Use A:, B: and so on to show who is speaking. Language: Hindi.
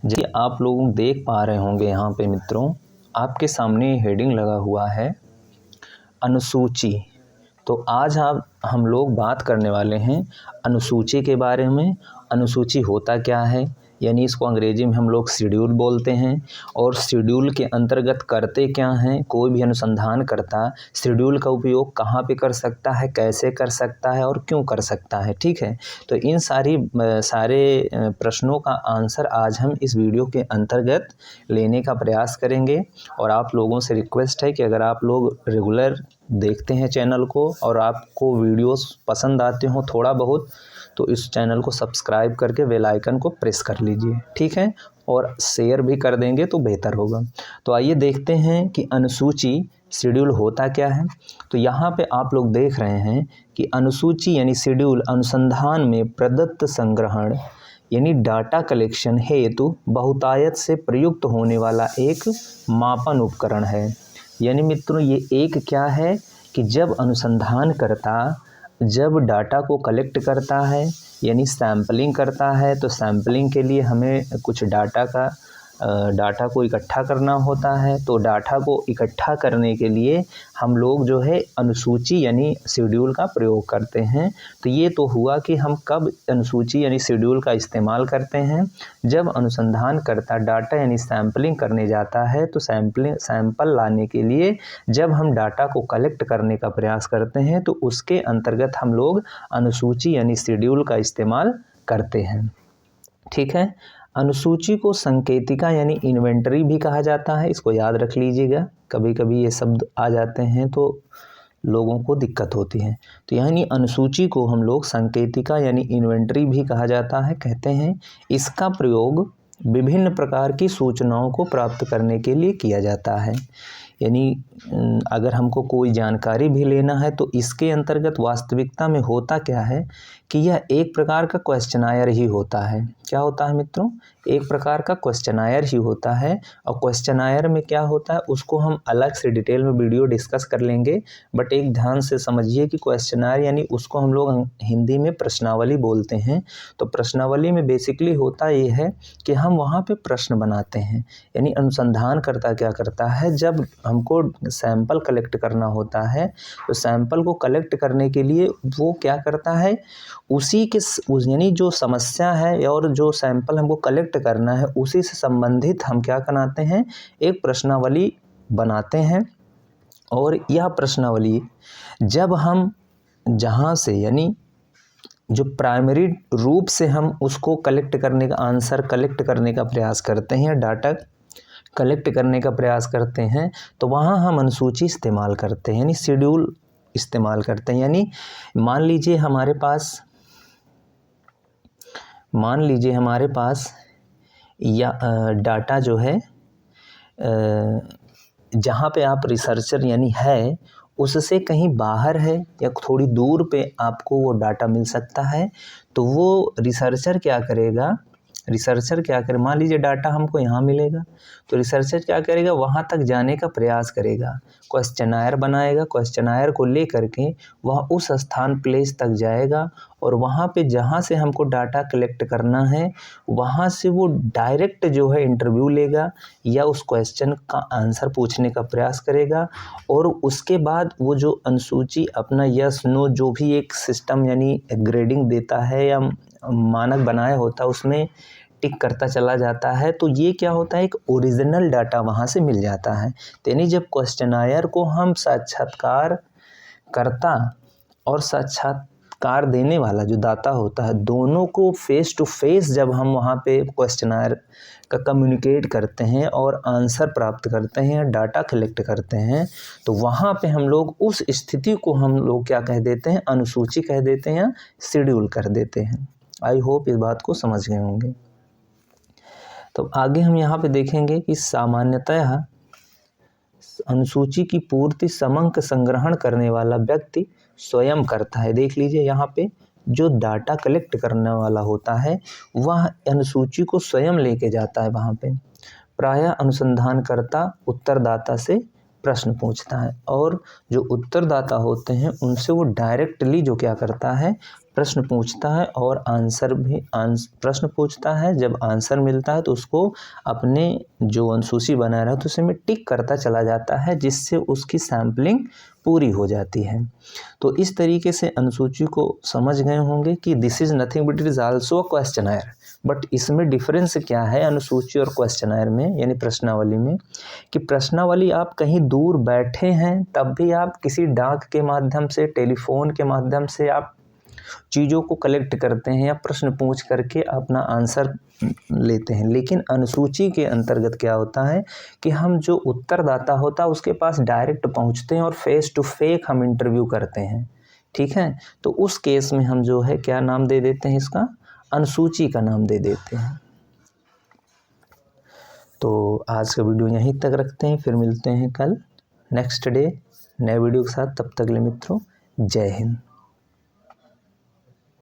A: जी, आप लोग देख पा रहे होंगे यहाँ पे मित्रों, आपके सामने हेडिंग लगा हुआ है अनुसूची। तो आज हम लोग बात करने वाले हैं अनुसूची के बारे में। अनुसूची होता क्या है, यानी इसको अंग्रेजी में हम लोग शेड्यूल बोलते हैं। और शेड्यूल के अंतर्गत करते क्या हैं, कोई भी अनुसंधान करता शेड्यूल का उपयोग कहाँ पे कर सकता है, कैसे कर सकता है और क्यों कर सकता है। ठीक है, तो इन सारे प्रश्नों का आंसर आज हम इस वीडियो के अंतर्गत लेने का प्रयास करेंगे। और आप लोगों से रिक्वेस्ट है कि अगर आप लोग रेगुलर देखते हैं चैनल को और आपको वीडियोस पसंद आते हो थोड़ा बहुत, तो इस चैनल को सब्सक्राइब करके बेल आइकन को प्रेस कर लीजिए। ठीक है, और शेयर भी कर देंगे तो बेहतर होगा। तो आइए देखते हैं कि अनुसूची शेड्यूल होता क्या है। तो यहाँ पे आप लोग देख रहे हैं कि अनुसूची यानी शेड्यूल अनुसंधान में प्रदत्त संग्रहण यानी डाटा कलेक्शन हेतु बहुतायत से प्रयुक्त होने वाला एक मापन उपकरण है। यानी मित्रों ये एक क्या है कि जब अनुसंधान करता जब डाटा को कलेक्ट करता है यानी सैम्पलिंग करता है, तो सैम्पलिंग के लिए हमें कुछ डाटा को इकट्ठा करना होता है। तो डाटा को इकट्ठा करने के लिए हम लोग जो है अनुसूची यानी शेड्यूल का प्रयोग करते हैं। तो ये तो हुआ कि हम कब अनुसूची यानी शेड्यूल का इस्तेमाल करते हैं, जब अनुसंधान करता डाटा यानी सैम्पलिंग करने जाता है। तो सैंपल लाने के लिए जब हम डाटा को कलेक्ट करने का प्रयास करते हैं, तो उसके अंतर्गत हम लोग अनुसूची यानी शेड्यूल का इस्तेमाल करते हैं। ठीक है, अनुसूची को संकेतिका यानी इन्वेंटरी भी कहा जाता है, इसको याद रख लीजिएगा। कभी कभी ये शब्द आ जाते हैं तो लोगों को दिक्कत होती है। तो यानी अनुसूची को हम लोग संकेतिका यानी इन्वेंटरी भी कहा जाता है, कहते हैं। इसका प्रयोग विभिन्न प्रकार की सूचनाओं को प्राप्त करने के लिए किया जाता है। यानी अगर हमको कोई जानकारी भी लेना है तो इसके अंतर्गत वास्तविकता में होता क्या है कि यह एक प्रकार का क्वेश्चनायर ही होता है। क्या होता है मित्रों, एक प्रकार का क्वेश्चनायर ही होता है। और क्वेश्चनायर में क्या होता है उसको हम अलग से डिटेल में वीडियो डिस्कस कर लेंगे। बट एक ध्यान से समझिए कि क्वेश्चनायर यानी उसको हम लोग हिंदी में प्रश्नावली बोलते हैं। तो प्रश्नावली में बेसिकली होता ये है कि हम वहाँ पे प्रश्न बनाते हैं। यानी अनुसंधान करता क्या करता है, जब हमको सैंपल कलेक्ट करना होता है तो सैंपल को कलेक्ट करने के लिए वो क्या करता है, उसी के यानी जो समस्या है और जो सैंपल हमको कलेक्ट करना है उसी से संबंधित हम क्या बनाते हैं, एक प्रश्नावली बनाते हैं। और यह प्रश्नावली जब हम जहाँ से यानी जो प्राइमरी रूप से हम उसको कलेक्ट करने का आंसर कलेक्ट करने का प्रयास करते हैं, डाटा कलेक्ट करने का प्रयास करते हैं, तो वहाँ हम अनुसूची इस्तेमाल करते हैं यानी शेड्यूल इस्तेमाल करते हैं। यानी मान लीजिए हमारे पास या डाटा जो है जहाँ पे आप रिसर्चर यानी है उससे कहीं बाहर है या थोड़ी दूर पे आपको वो डाटा मिल सकता है। तो वो रिसर्चर क्या करेगा, मान लीजिए डाटा हमको यहाँ मिलेगा तो रिसर्चर क्या करेगा, वहाँ तक जाने का प्रयास करेगा, क्वेश्चनायर बनाएगा, क्वेश्चनायर को ले करके वह उस स्थान प्लेस तक जाएगा और वहाँ पे जहाँ से हमको डाटा कलेक्ट करना है वहाँ से वो डायरेक्ट जो है इंटरव्यू लेगा या उस क्वेश्चन का आंसर पूछने का प्रयास करेगा। और उसके बाद वो जो अनुसूची अपना यस नो जो भी एक सिस्टम यानी ग्रेडिंग देता है या मानक बनाया होता है उसमें टिक करता चला जाता है। तो ये क्या होता है, एक ओरिजिनल डाटा वहाँ से मिल जाता है। यानी जब क्वेश्चनायर को हम साक्षात्कार करता और साक्षात्कार देने वाला जो दाता होता है, दोनों को फेस टू फेस जब हम वहाँ पे क्वेश्चनायर का कम्युनिकेट करते हैं और आंसर प्राप्त करते हैं, डाटा कलेक्ट करते हैं, तो वहाँ पे हम लोग उस स्थिति को हम लोग क्या कह देते हैं, अनुसूची कह देते हैं, शेड्यूल कर देते हैं। आई होप इस बात को समझ गए होंगे। तो आगे हम यहाँ पे देखेंगे कि सामान्यतः अनुसूची की पूर्ति समंक संग्रहण करने वाला व्यक्ति स्वयं करता है। देख लीजिए यहाँ पे जो डाटा कलेक्ट करने वाला होता है वह अनुसूची को स्वयं लेके जाता है वहाँ पे। प्रायः अनुसंधानकर्ता उत्तरदाता से प्रश्न पूछता है और जो उत्तरदाता होते हैं उनसे वो डायरेक्टली जो क्या करता है, प्रश्न पूछता है और आंसर भी प्रश्न पूछता है, जब आंसर मिलता है तो उसको अपने जो अनुसूची बना रहा है तो उसमें टिक करता चला जाता है, जिससे उसकी सैम्पलिंग पूरी हो जाती है। तो इस तरीके से अनुसूची को समझ गए होंगे कि this is nothing but it is also a questionnaire. But इसमें डिफरेंस क्या है अनुसूची और क्वेश्चनायर में, यानी प्रश्नावली में, कि प्रश्नावली आप कहीं दूर बैठे हैं तब भी आप किसी डाक के माध्यम से, टेलीफोन के माध्यम से आप चीज़ों को कलेक्ट करते हैं या प्रश्न पूछ करके अपना आंसर लेते हैं। लेकिन अनुसूची के अंतर्गत क्या होता है कि हम जो उत्तरदाता होता है उसके पास डायरेक्ट पहुंचते हैं और फेस टू फेस हम इंटरव्यू करते हैं। ठीक है, तो उस केस में हम जो है क्या नाम दे देते हैं, इसका अनुसूची का नाम दे देते हैं। तो आज का वीडियो यहीं तक रखते हैं, फिर मिलते हैं कल नेक्स्ट डे नए वीडियो के साथ। तब तक के लिए मित्रों, जय हिंद।